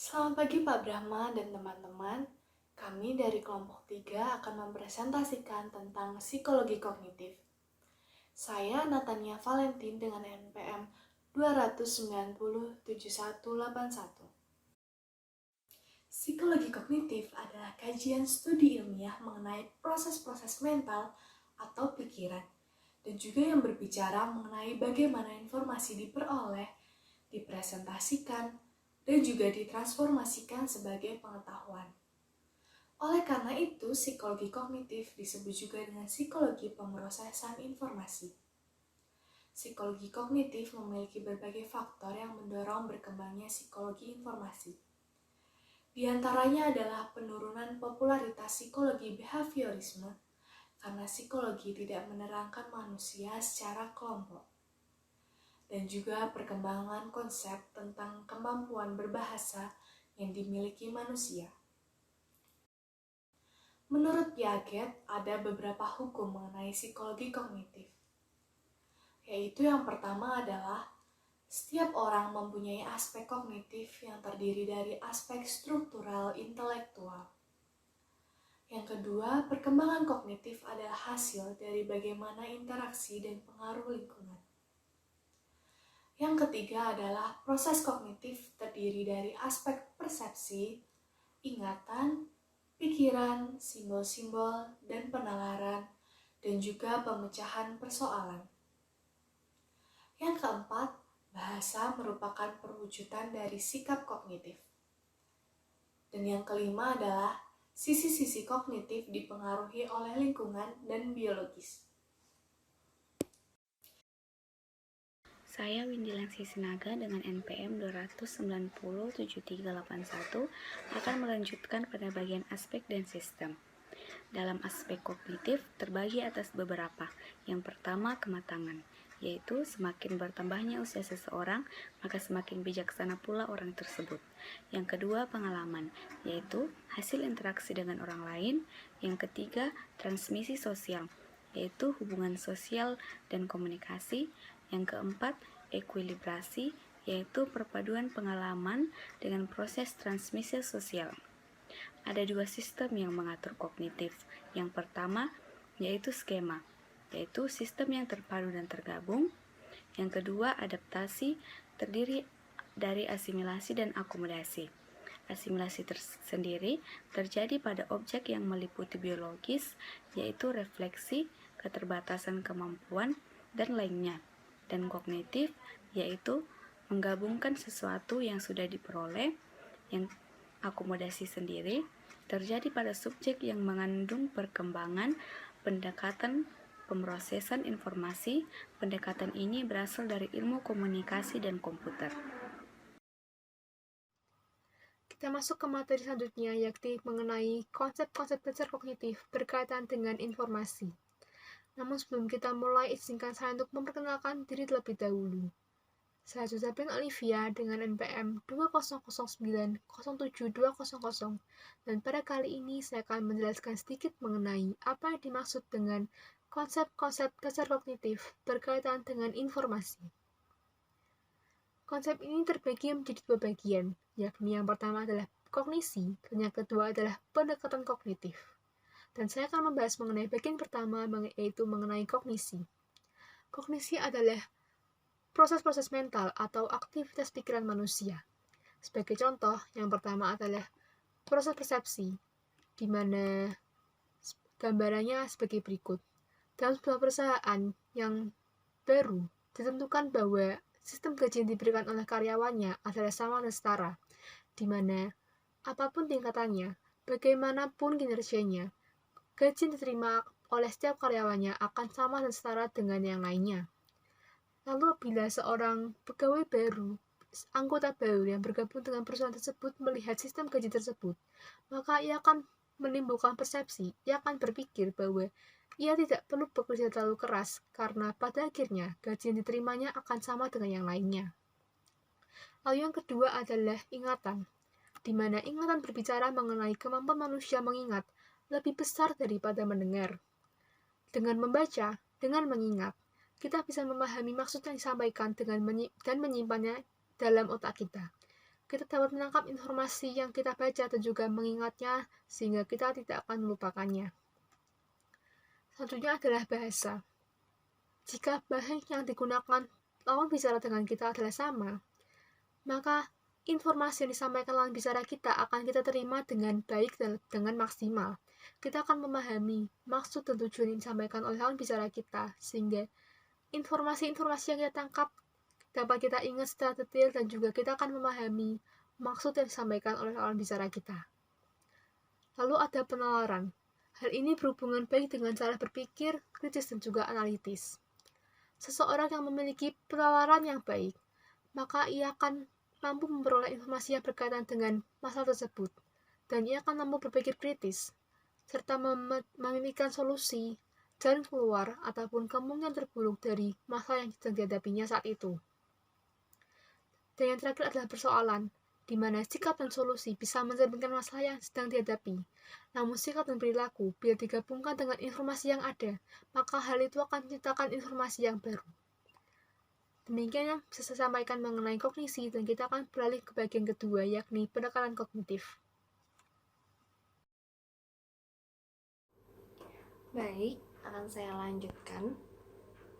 Selamat pagi Pak Brahma dan teman-teman. Kami dari kelompok 3 akan mempresentasikan tentang psikologi kognitif. Saya Natania Valentin dengan NPM 2907181. Psikologi kognitif adalah kajian studi ilmiah mengenai proses-proses mental atau pikiran, dan juga yang berbicara mengenai bagaimana informasi diperoleh, dipresentasikan, dan juga ditransformasikan sebagai pengetahuan. Oleh karena itu, psikologi kognitif disebut juga dengan psikologi pemrosesan informasi. Psikologi kognitif memiliki berbagai faktor yang mendorong berkembangnya psikologi informasi. Di antaranya adalah penurunan popularitas psikologi behaviorisme, karena psikologi tidak menerangkan manusia secara kelompok. Dan juga perkembangan konsep tentang kemampuan berbahasa yang dimiliki manusia. Menurut Piaget, ada beberapa hukum mengenai psikologi kognitif. Yaitu yang pertama adalah setiap orang mempunyai aspek kognitif yang terdiri dari aspek struktural intelektual. Yang kedua, perkembangan kognitif adalah hasil dari bagaimana interaksi dan pengaruh lingkungan. Yang ketiga adalah proses kognitif terdiri dari aspek persepsi, ingatan, pikiran, simbol-simbol, dan penalaran, dan juga pemecahan persoalan. Yang keempat, bahasa merupakan perwujudan dari sikap kognitif. Dan yang kelima adalah sisi-sisi kognitif dipengaruhi oleh lingkungan dan biologis. Saya Windy Lengsi Sinaga dengan NPM 2907381 akan melanjutkan pada bagian aspek dan sistem. Dalam aspek kognitif terbagi atas beberapa. Yang pertama, kematangan, yaitu semakin bertambahnya usia seseorang, maka semakin bijaksana pula orang tersebut. Yang kedua, pengalaman, yaitu hasil interaksi dengan orang lain. Yang ketiga, transmisi sosial, yaitu hubungan sosial dan komunikasi. Yang keempat, ekuilibrasi, yaitu perpaduan pengalaman dengan proses transmisi sosial. Ada dua sistem yang mengatur kognitif. Yang pertama, yaitu skema, yaitu sistem yang terpadu dan tergabung. Yang kedua, adaptasi, terdiri dari asimilasi dan akomodasi. Asimilasi tersendiri terjadi pada objek yang meliputi biologis, yaitu refleksi, keterbatasan kemampuan, dan lainnya. Dan kognitif, yaitu menggabungkan sesuatu yang sudah diperoleh. Yang akomodasi sendiri terjadi pada subjek yang mengandung perkembangan pendekatan pemrosesan informasi. Pendekatan ini berasal dari ilmu komunikasi dan komputer. Kita masuk ke materi selanjutnya, yakni mengenai konsep-konsep dasar kognitif berkaitan dengan informasi. Namun sebelum kita mulai, izinkan saya untuk memperkenalkan diri terlebih dahulu. Saya Josephine Olivia dengan NPM 200907200, dan pada kali ini saya akan menjelaskan sedikit mengenai apa yang dimaksud dengan konsep-konsep dasar kognitif berkaitan dengan informasi. Konsep ini terbagi menjadi dua bagian, yakni yang pertama adalah kognisi dan yang kedua adalah pendekatan kognitif. Dan saya akan membahas mengenai bagian pertama, yaitu mengenai kognisi. Kognisi adalah proses-proses mental atau aktivitas pikiran manusia. Sebagai contoh, yang pertama adalah proses persepsi, di mana gambarannya sebagai berikut. Dalam sebuah perusahaan yang baru, ditentukan bahwa sistem gaji yang diberikan oleh karyawannya adalah sama dan setara, di mana apapun tingkatannya, bagaimanapun kinerjanya, gaji yang diterima oleh setiap karyawannya akan sama dan setara dengan yang lainnya. Lalu bila seorang pegawai baru, anggota baru yang bergabung dengan perusahaan tersebut melihat sistem gaji tersebut, maka ia akan menimbulkan persepsi, ia akan berpikir bahwa ia tidak perlu bekerja terlalu keras karena pada akhirnya gaji yang diterimanya akan sama dengan yang lainnya. Lalu yang kedua adalah ingatan, di mana ingatan berbicara mengenai kemampuan manusia mengingat lebih besar daripada mendengar. Dengan membaca, dengan mengingat, kita bisa memahami maksud yang disampaikan dan menyimpannya dalam otak kita. kita dapat menangkap informasi yang kita baca dan juga mengingatnya sehingga kita tidak akan melupakannya. Selanjutnya adalah bahasa. Jika bahasa yang digunakan lawan bicara dengan kita adalah sama, maka informasi yang disampaikan lawan bicara kita akan kita terima dengan baik dan dengan maksimal. Kita akan memahami maksud dan tujuan yang disampaikan oleh lawan bicara kita, sehingga informasi-informasi yang kita tangkap dapat kita ingat secara detail dan juga kita akan memahami maksud yang disampaikan oleh lawan bicara kita. Lalu ada penalaran. Hal ini berhubungan baik dengan cara berpikir, kritis dan juga analitis. Seseorang yang memiliki penalaran yang baik, maka ia akan mampu memperoleh informasi yang berkaitan dengan masalah tersebut, dan ia akan mampu berpikir kritis, serta memikirkan solusi, jalan keluar, ataupun kemungkinan terburuk dari masalah yang sedang dihadapinya saat itu. Dan yang terakhir adalah persoalan, di mana sikap dan solusi bisa mencerminkan masalah yang sedang dihadapi. Namun sikap dan perilaku, bila digabungkan dengan informasi yang ada, maka hal itu akan menciptakan informasi yang baru. Demikian yang bisa saya sampaikan mengenai kognisi, dan kita akan beralih ke bagian kedua, yakni pendekatan kognitif. Baik, akan saya lanjutkan.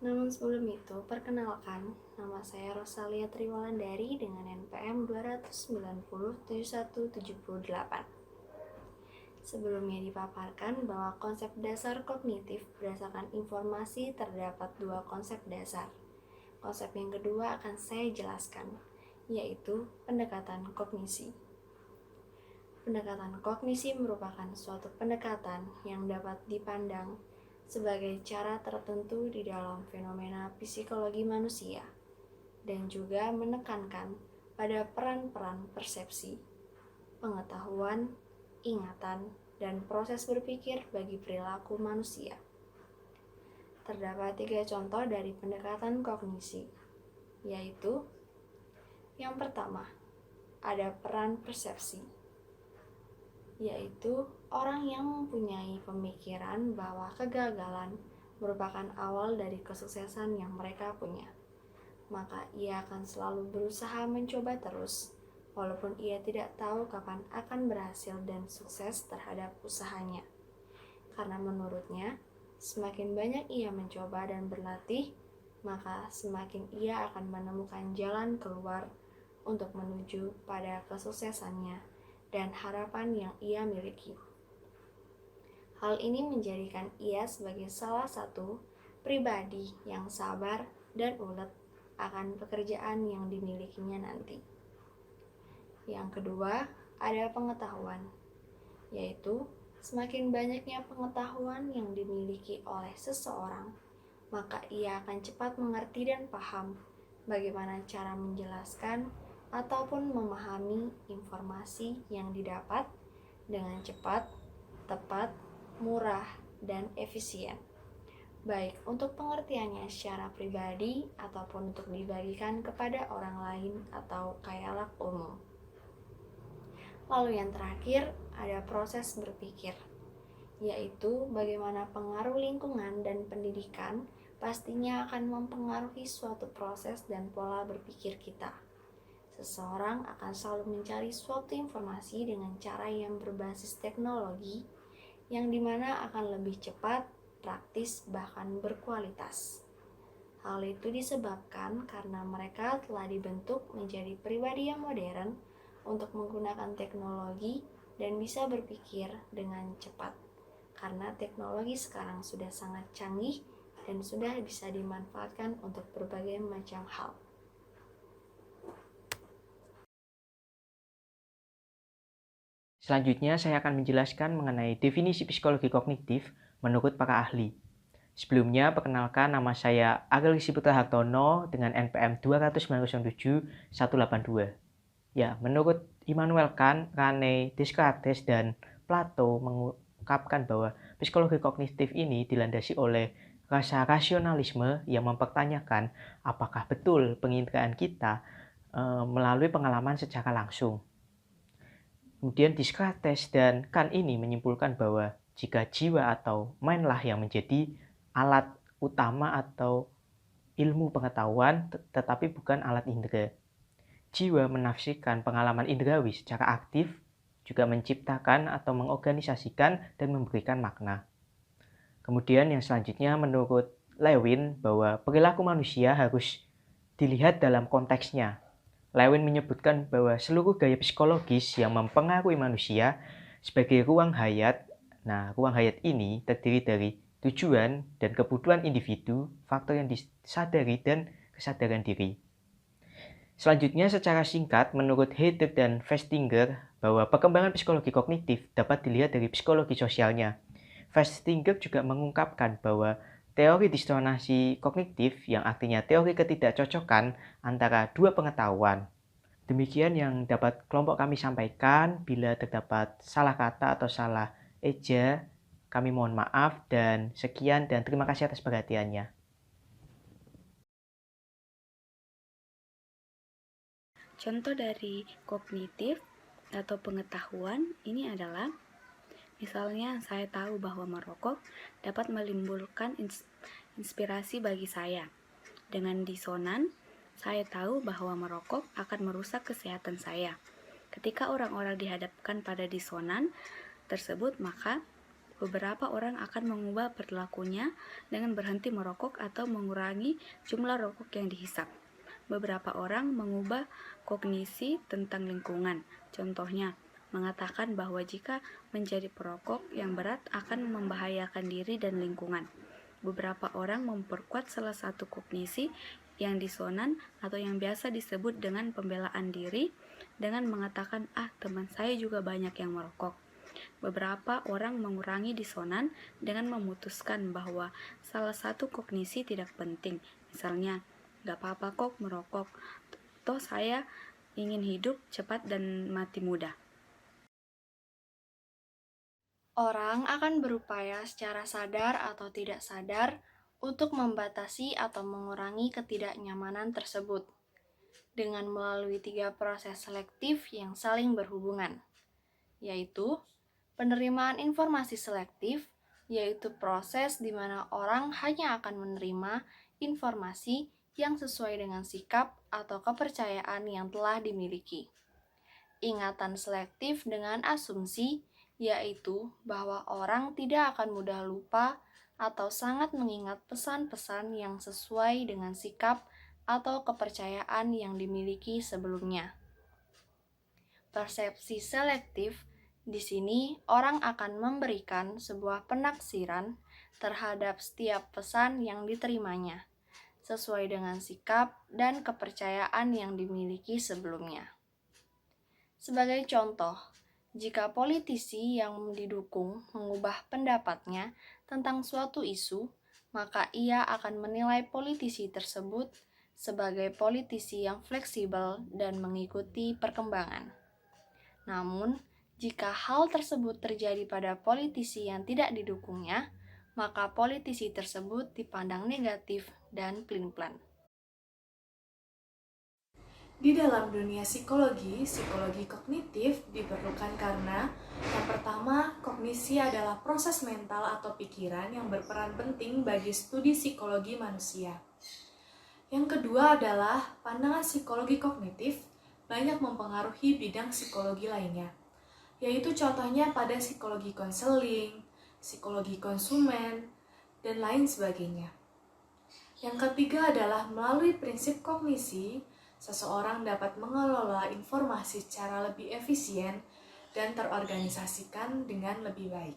Namun sebelum itu, perkenalkan, nama saya Rosalia Triwalandari dengan NPM 2907178. Sebelumnya dipaparkan bahwa konsep dasar kognitif berdasarkan informasi terdapat dua konsep dasar. Konsep yang kedua akan saya jelaskan, yaitu pendekatan kognisi. Pendekatan kognisi merupakan suatu pendekatan yang dapat dipandang sebagai cara tertentu di dalam fenomena psikologi manusia, dan juga menekankan pada peran-peran persepsi, pengetahuan, ingatan, dan proses berpikir bagi perilaku manusia. Terdapat 3 contoh dari pendekatan kognisi, yaitu yang pertama, ada peran persepsi, yaitu orang yang mempunyai pemikiran bahwa kegagalan merupakan awal dari kesuksesan yang mereka punya. Maka ia akan selalu berusaha mencoba terus, walaupun ia tidak tahu kapan akan berhasil dan sukses terhadap usahanya. Karena menurutnya, semakin banyak ia mencoba dan berlatih, maka semakin ia akan menemukan jalan keluar untuk menuju pada kesuksesannya dan harapan yang ia miliki. Hal ini menjadikan ia sebagai salah satu pribadi yang sabar dan ulet akan pekerjaan yang dimilikinya nanti. Yang kedua, ada pengetahuan, yaitu semakin banyaknya pengetahuan yang dimiliki oleh seseorang, maka ia akan cepat mengerti dan paham bagaimana cara menjelaskan ataupun memahami informasi yang didapat dengan cepat, tepat, murah, dan efisien, baik untuk pengertiannya secara pribadi ataupun untuk dibagikan kepada orang lain atau khayalak umum. Lalu yang terakhir, ada proses berpikir, yaitu bagaimana pengaruh lingkungan dan pendidikan pastinya akan mempengaruhi suatu proses dan pola berpikir kita. Seseorang akan selalu mencari suatu informasi dengan cara yang berbasis teknologi, yang dimana akan lebih cepat, praktis, bahkan berkualitas. Hal itu disebabkan karena mereka telah dibentuk menjadi pribadi yang modern untuk menggunakan teknologi dan bisa berpikir dengan cepat. Karena teknologi sekarang sudah sangat canggih dan sudah bisa dimanfaatkan untuk berbagai macam hal. Selanjutnya, saya akan menjelaskan mengenai definisi psikologi kognitif menurut para ahli. Sebelumnya, perkenalkan nama saya Agil Siputra Hartono dengan NPM 2907182. Ya, menurut Immanuel Kant, Rene Descartes, dan Plato mengungkapkan bahwa psikologi kognitif ini dilandasi oleh rasa rasionalisme yang mempertanyakan apakah betul penginderaan kita melalui pengalaman secara langsung. Kemudian Descartes dan Kant ini menyimpulkan bahwa jika jiwa atau mindlah yang menjadi alat utama atau ilmu pengetahuan tetapi bukan alat indera. Jiwa menafsirkan pengalaman indrawi secara aktif, juga menciptakan atau mengorganisasikan dan memberikan makna. Kemudian yang selanjutnya menurut Lewin bahwa perilaku manusia harus dilihat dalam konteksnya. Lewin menyebutkan bahwa seluruh gaya psikologis yang mempengaruhi manusia sebagai ruang hayat. Nah, ruang hayat ini terdiri dari tujuan dan kebutuhan individu, faktor yang disadari, dan kesadaran diri. Selanjutnya, secara singkat, menurut Heidegger dan Festinger, bahwa perkembangan psikologi kognitif dapat dilihat dari psikologi sosialnya. Festinger juga mengungkapkan bahwa teori disonansi kognitif, yang artinya teori ketidakcocokan antara dua pengetahuan. Demikian yang dapat kelompok kami sampaikan. Bila terdapat salah kata atau salah eja, kami mohon maaf, dan sekian dan terima kasih atas perhatiannya. Contoh dari kognitif atau pengetahuan ini adalah, misalnya saya tahu bahwa merokok dapat menimbulkan inspirasi bagi saya. Dengan disonan, saya tahu bahwa merokok akan merusak kesehatan saya. Ketika orang-orang dihadapkan pada disonan tersebut, maka beberapa orang akan mengubah perilakunya dengan berhenti merokok atau mengurangi jumlah rokok yang dihisap. Beberapa orang mengubah kognisi tentang lingkungan. Contohnya, mengatakan bahwa jika menjadi perokok yang berat akan membahayakan diri dan lingkungan. Beberapa orang memperkuat salah satu kognisi yang disonan atau yang biasa disebut dengan pembelaan diri dengan mengatakan, teman saya juga banyak yang merokok. Beberapa orang mengurangi disonan dengan memutuskan bahwa salah satu kognisi tidak penting. Misalnya, gak apa-apa kok merokok, toh saya ingin hidup cepat dan mati muda. Orang akan berupaya secara sadar atau tidak sadar untuk membatasi atau mengurangi ketidaknyamanan tersebut dengan melalui 3 proses selektif yang saling berhubungan, yaitu penerimaan informasi selektif, yaitu proses di mana orang hanya akan menerima informasi yang sesuai dengan sikap atau kepercayaan yang telah dimiliki. Ingatan selektif dengan asumsi, yaitu bahwa orang tidak akan mudah lupa atau sangat mengingat pesan-pesan yang sesuai dengan sikap atau kepercayaan yang dimiliki sebelumnya. Persepsi selektif, di sini orang akan memberikan sebuah penaksiran terhadap setiap pesan yang diterimanya, sesuai dengan sikap dan kepercayaan yang dimiliki sebelumnya. Sebagai contoh, jika politisi yang didukung mengubah pendapatnya tentang suatu isu, maka ia akan menilai politisi tersebut sebagai politisi yang fleksibel dan mengikuti perkembangan. Namun, jika hal tersebut terjadi pada politisi yang tidak didukungnya, maka politisi tersebut dipandang negatif dan pelin-pelan. Di dalam dunia psikologi kognitif diperlukan karena yang pertama, kognisi adalah proses mental atau pikiran yang berperan penting bagi studi psikologi manusia. Yang kedua adalah pandangan psikologi kognitif banyak mempengaruhi bidang psikologi lainnya, yaitu contohnya pada psikologi konseling, psikologi konsumen, dan lain sebagainya. Yang ketiga adalah melalui prinsip kognisi, seseorang dapat mengelola informasi secara lebih efisien dan terorganisasikan dengan lebih baik.